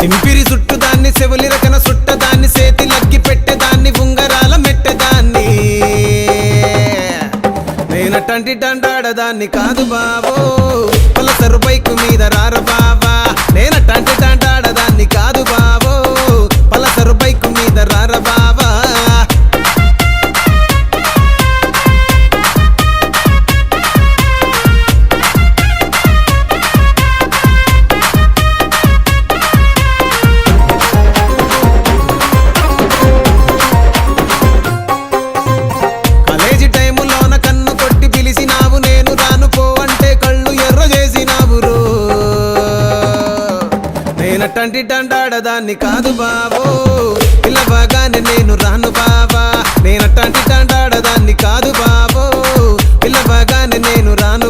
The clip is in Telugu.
సింపిరి సుట్టుదాన్ని సెవులి రకన సుట్టదాన్ని సేతి లగ్గి పెట్టేదాన్ని ఉంగరాల మెట్టెదాన్ని నేనటంటి డండాడదాన్ని కాదు బాబో పలసరు బైకు మీద రార బాబా నేనటంటి డండాడదాన్ని కాదు బాబో పలసరు బైకు మీద రార బాబా నేనటంటి డండాడదాన్ని కాదు బాబో పిల్లవగానే నేను రాను బాబా నేనటంటి డండాడదాన్ని కాదు బాబో పిల్లవగానే నేను రాను